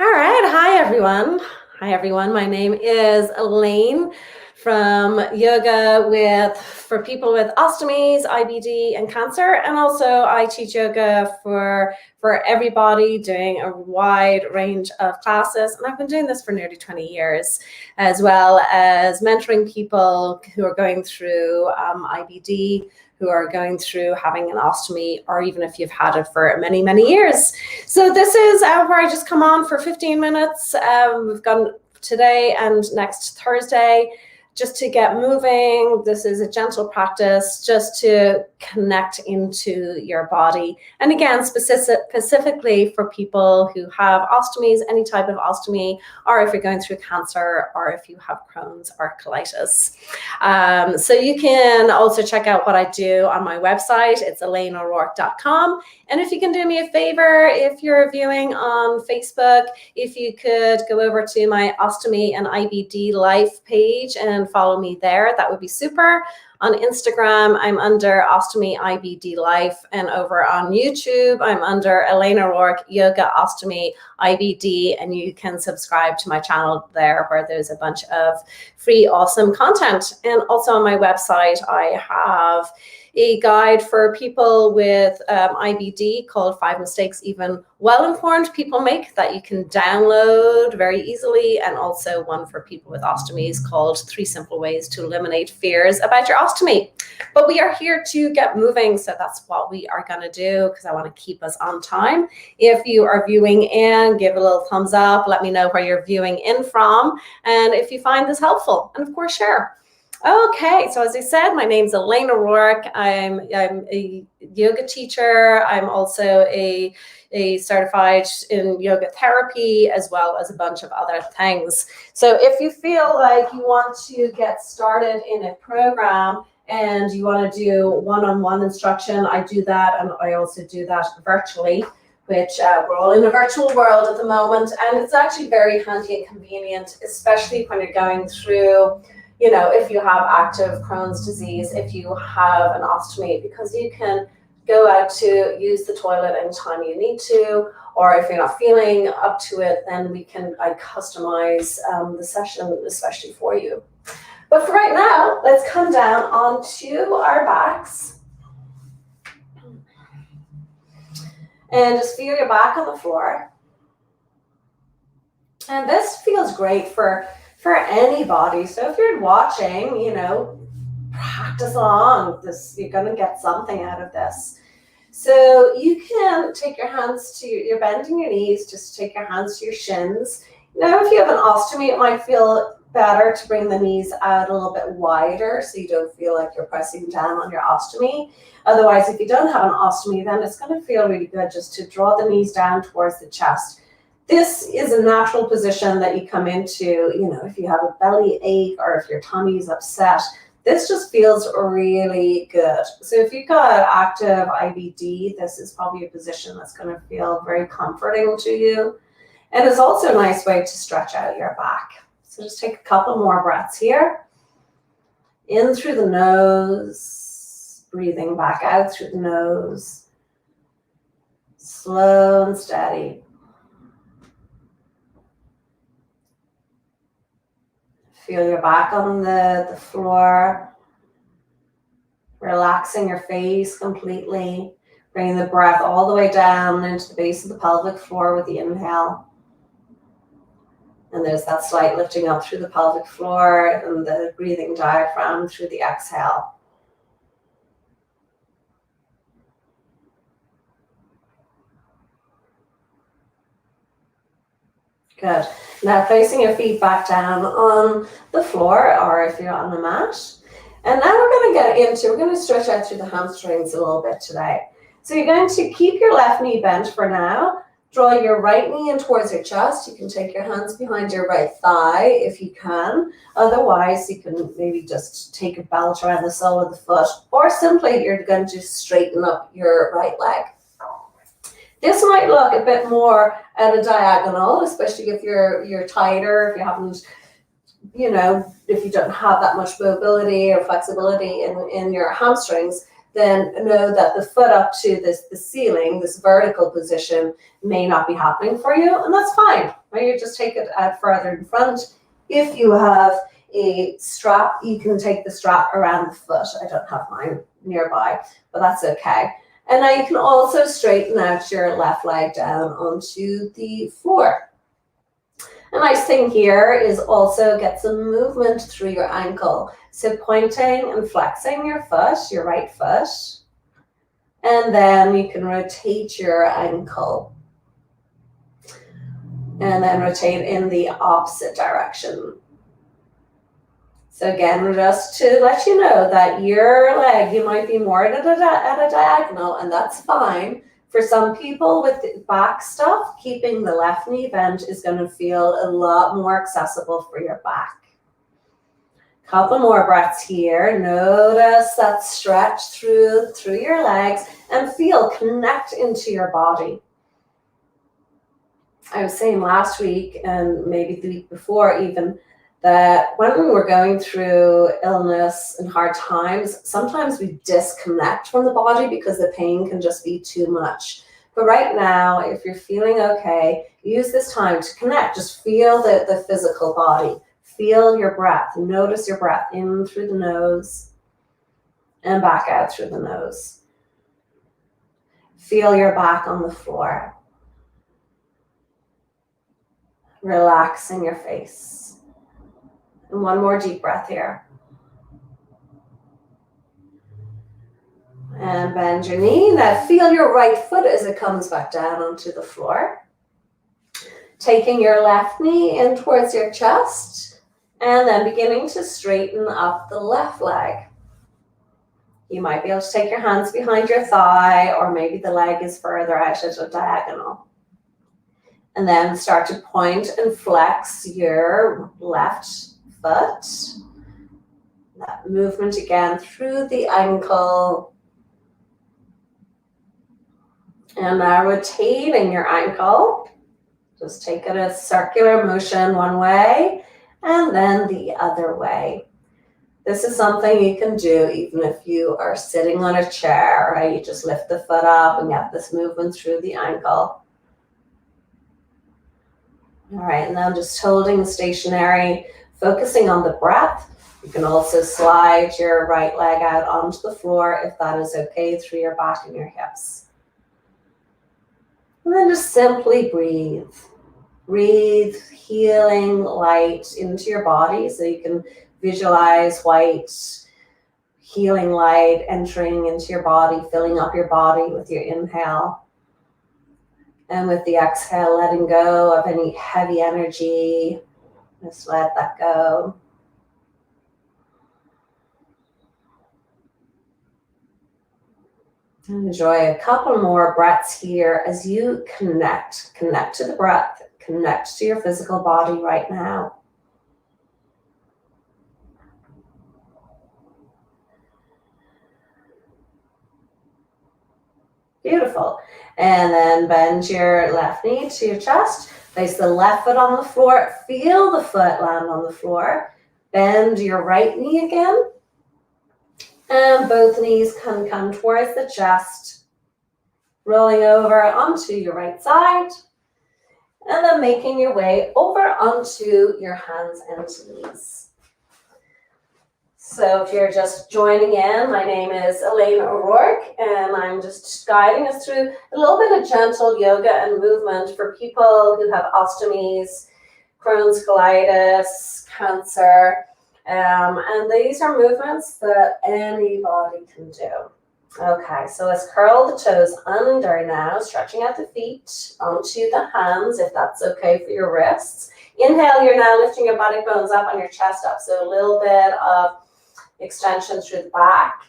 All right. Hi, everyone. Hi, everyone. My name is Elaine from Yoga for people with ostomies, IBD, and cancer. And also I teach yoga for everybody, doing a wide range of classes. And I've been doing this for nearly 20 years, as well as mentoring people who are going through IBD, who are going through having an ostomy, or even if you've had it for many, many years. So this is where I just come on for 15 minutes. We've gone today and next Thursday just to get moving. This is a gentle practice just to connect into your body. And again, specifically for people who have ostomies, any type of ostomy, or if you're going through cancer, or if you have Crohn's or colitis. So you can also check out what I do on my website. It's elaineo'rourke.com. And if you can do me a favor, if you're viewing on Facebook, if you could go over to my Ostomy and IBD Life page and follow me there, that would be super. On Instagram, I'm under Ostomy IBD Life, and over on YouTube, I'm under Elaine O'Rourke Yoga Ostomy IBD, and you can subscribe to my channel there where there's a bunch of free, awesome content. And also on my website, I have a guide for people with IBD called 5 Mistakes Even Well-Informed People Make that you can download very easily, and also one for people with ostomies called 3 Simple Ways to Eliminate Fears About Your Ostomy. But we are here to get moving, so that's what we are going to do, because I want to keep us on time. If you are viewing in, give a little thumbs up, let me know where you're viewing in from, and if you find this helpful, and of course share. Okay, so as I said, my name's Elaine O'Rourke. I'm a yoga teacher. I'm also a certified in yoga therapy, as well as a bunch of other things. So if you feel like you want to get started in a program and you want to do one-on-one instruction, I do that, and I also do that virtually, which we're all in a virtual world at the moment, and it's actually very handy and convenient, especially when you're going through, if you have active Crohn's disease, if you have an ostomy, because you can go out to use the toilet anytime you need to, or if you're not feeling up to it, then I customize the session especially for you. But for right now, let's come down onto our backs and just feel your back on the floor. And this feels great for anybody. So if you're watching, practice along. You're going to get something out of this. So you can take your hands you're bending your knees, just take your hands to your shins. Now, if you have an ostomy, it might feel better to bring the knees out a little bit wider so you don't feel like you're pressing down on your ostomy. Otherwise, if you don't have an ostomy, then it's going to feel really good just to draw the knees down towards the chest. This is a natural position that you come into, if you have a belly ache or if your tummy is upset. This just feels really good. So if you've got active IBD, this is probably a position that's going to feel very comforting to you. And it's also a nice way to stretch out your back. So just take a couple more breaths here. In through the nose, breathing back out through the nose. Slow and steady. Feel your back on the floor, relaxing your face completely, bringing the breath all the way down into the base of the pelvic floor with the inhale. And there's that slight lifting up through the pelvic floor and the breathing diaphragm through the exhale. Good. Now placing your feet back down on the floor, or if you're on a mat. And now we're going to stretch out through the hamstrings a little bit today. So you're going to keep your left knee bent for now. Draw your right knee in towards your chest. You can take your hands behind your right thigh if you can. Otherwise, you can maybe just take a belt around the sole of the foot, or simply you're going to straighten up your right leg. This might look a bit more at a diagonal, especially if you're tighter, if you haven't, if you don't have that much mobility or flexibility in your hamstrings. then know that the foot up to the ceiling, this vertical position, may not be happening for you, and that's fine. Right? You just take it out further in front. If you have a strap, you can take the strap around the foot. I don't have mine nearby, but that's okay. And now you can also straighten out your left leg down onto the floor. A nice thing here is also get some movement through your ankle. So pointing and flexing your foot, your right foot, and then you can rotate your ankle. And then rotate in the opposite direction. So again, just to let you know that your leg, you might be more at a diagonal, and that's fine. For some people with back stuff, keeping the left knee bent is going to feel a lot more accessible for your back. Couple more breaths here. Notice that stretch through your legs and connect into your body. I was saying last week and maybe the week before even, that when we're going through illness and hard times, sometimes we disconnect from the body because the pain can just be too much. But right now, if you're feeling okay, use this time to connect. Just feel the physical body. Feel your breath. Notice your breath in through the nose and back out through the nose. Feel your back on the floor. Relaxing your face. And one more deep breath here. And bend your knee. Now feel your right foot as it comes back down onto the floor. Taking your left knee in towards your chest. And then beginning to straighten up the left leg. You might be able to take your hands behind your thigh, or maybe the leg is further out at a diagonal. And then start to point and flex your left foot. That movement again through the ankle. And now rotating your ankle. Just take it a circular motion one way and then the other way. This is something you can do even if you are sitting on a chair, right? You just lift the foot up and get this movement through the ankle. All right, now just holding stationary, focusing on the breath. You can also slide your right leg out onto the floor if that is okay through your back and your hips. And then just simply breathe. Breathe healing light into your body so you can visualize white healing light entering into your body, filling up your body with your inhale. And with the exhale, letting go of any heavy energy. Just let that go. Enjoy a couple more breaths here as you connect to the breath, connect to your physical body right now. Beautiful. And then bend your left knee to your chest. Place the left foot on the floor. Feel the foot land on the floor. Bend your right knee again. And both knees can come towards the chest. Rolling over onto your right side. And then making your way over onto your hands and knees. So if you're just joining in, my name is Elaine O'Rourke, and I'm just guiding us through a little bit of gentle yoga and movement for people who have ostomies, Crohn's colitis, cancer, and these are movements that anybody can do. Okay, so let's curl the toes under now, stretching out the feet onto the hands, if that's okay for your wrists. Inhale, you're now lifting your body bones up on your chest up, so a little bit of extension through the back,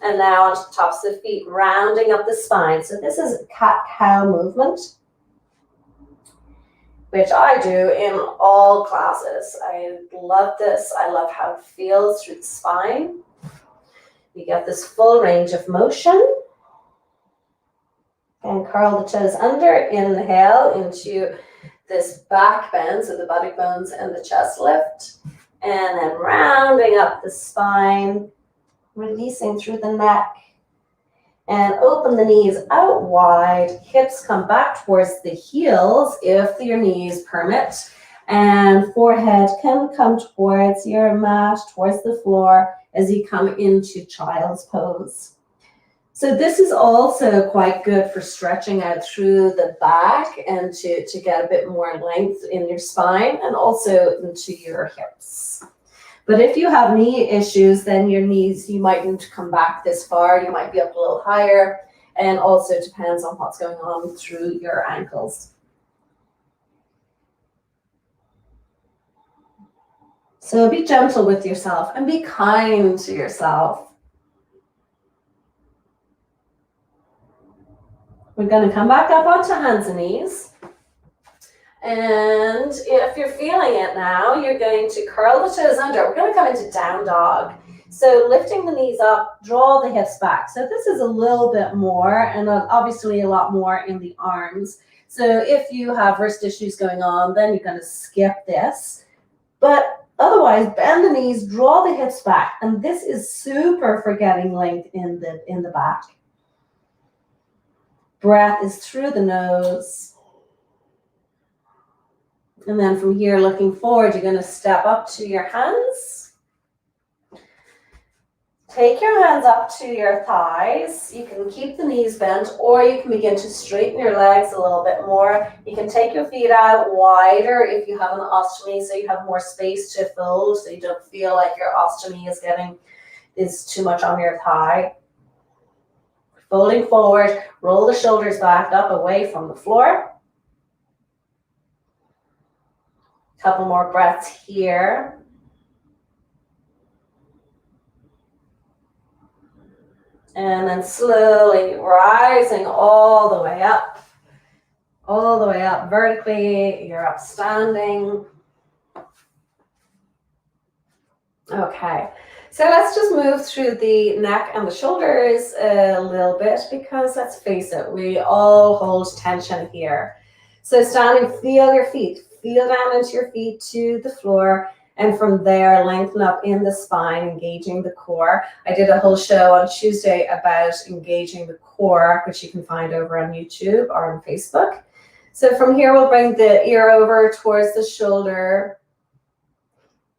and now onto the tops of the feet, rounding up the spine. So this is cat-cow movement, which I do in all classes. I love this. I love how it feels through the spine. You get this full range of motion. And curl the toes under. Inhale into this back bend, so the body bones and the chest lift. And then rounding up the spine, releasing through the neck And open the knees out wide, hips come back towards the heels if your knees permit, and forehead can come towards your mat, towards the floor as you come into child's pose. So this is also quite good for stretching out through the back and to get a bit more length in your spine and also into your hips. But if you have knee issues, then your knees, you might need to come back this far. You might be up a little higher, and also depends on what's going on through your ankles. So be gentle with yourself and be kind to yourself. We're going to come back up onto hands and knees. And if you're feeling it now, you're going to curl the toes under. We're going to come into down dog. So lifting the knees up, draw the hips back. So this is a little bit more, and obviously a lot more in the arms. So if you have wrist issues going on, then you're going to skip this. But otherwise, bend the knees, draw the hips back. And this is super for getting length in the back. Breath is through the nose. And then from here, looking forward, you're going to step up to your hands. Take your hands up to your thighs. You can keep the knees bent, or you can begin to straighten your legs a little bit more. You can take your feet out wider if you have an ostomy, so you have more space to fold, so you don't feel like your ostomy is too much on your thigh. Folding forward, roll the shoulders back up away from the floor. Couple more breaths here. And then slowly rising all the way up vertically. You're up standing. Okay. So let's just move through the neck and the shoulders a little bit, because let's face it, we all hold tension here. So standing, feel your feet, feel down into your feet to the floor, and from there, lengthen up in the spine, engaging the core. I did a whole show on Tuesday about engaging the core, which you can find over on YouTube or on Facebook. So from here, we'll bring the ear over towards the shoulder,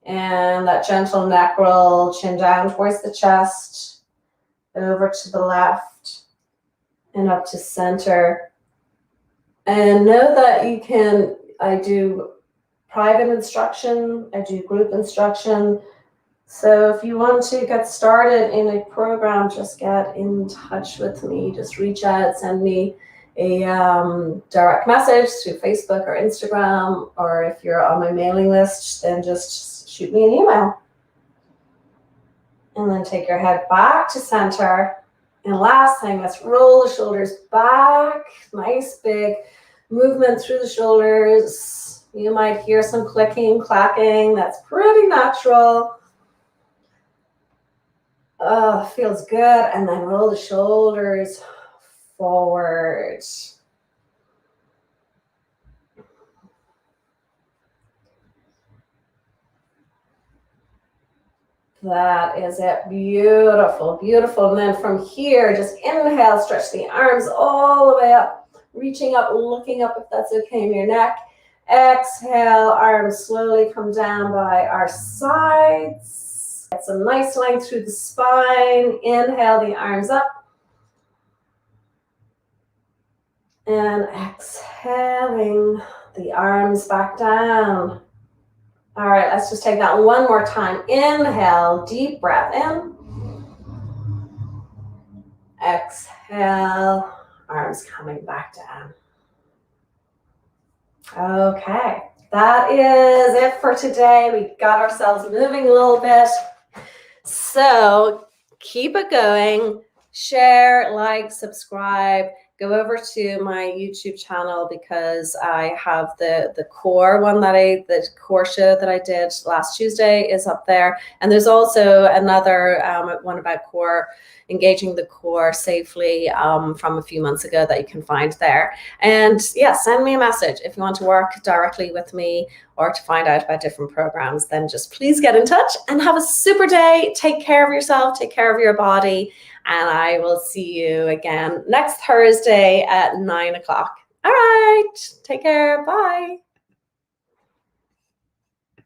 and that gentle neck roll, chin down towards the chest, over to the left, and up to center. And know that you can, I do private instruction, I do group instruction. So if you want to get started in a program, just get in touch with me. Just reach out, send me a direct message through Facebook or Instagram, or if you're on my mailing list, then just shoot me an email. And then take your head back to center. And last thing, let's roll the shoulders back. Nice big movement through the shoulders. You might hear some clicking, clacking. That's pretty natural. Feels good. And then roll the shoulders forward. That is it. Beautiful, beautiful. And then from here, just inhale, stretch the arms all the way up, reaching up, looking up if that's okay in your neck. Exhale, arms slowly come down by our sides. Get some nice length through the spine. Inhale the arms up. And exhaling the arms back down. All right, let's just take that one more time. Inhale, deep breath in. Exhale, arms coming back down. Okay, that is it for today. We got ourselves moving a little bit. So keep it going. Share, like, subscribe. Go over to my YouTube channel, because I have the core one the core show that I did last Tuesday is up there. And there's also another one about core, engaging the core safely from a few months ago that you can find there. And yeah, send me a message if you want to work directly with me or to find out about different programs. Then just please get in touch and have a super day. Take care of yourself, take care of your body, And I will see you again next Thursday at 9 o'clock. All right. Take care. Bye.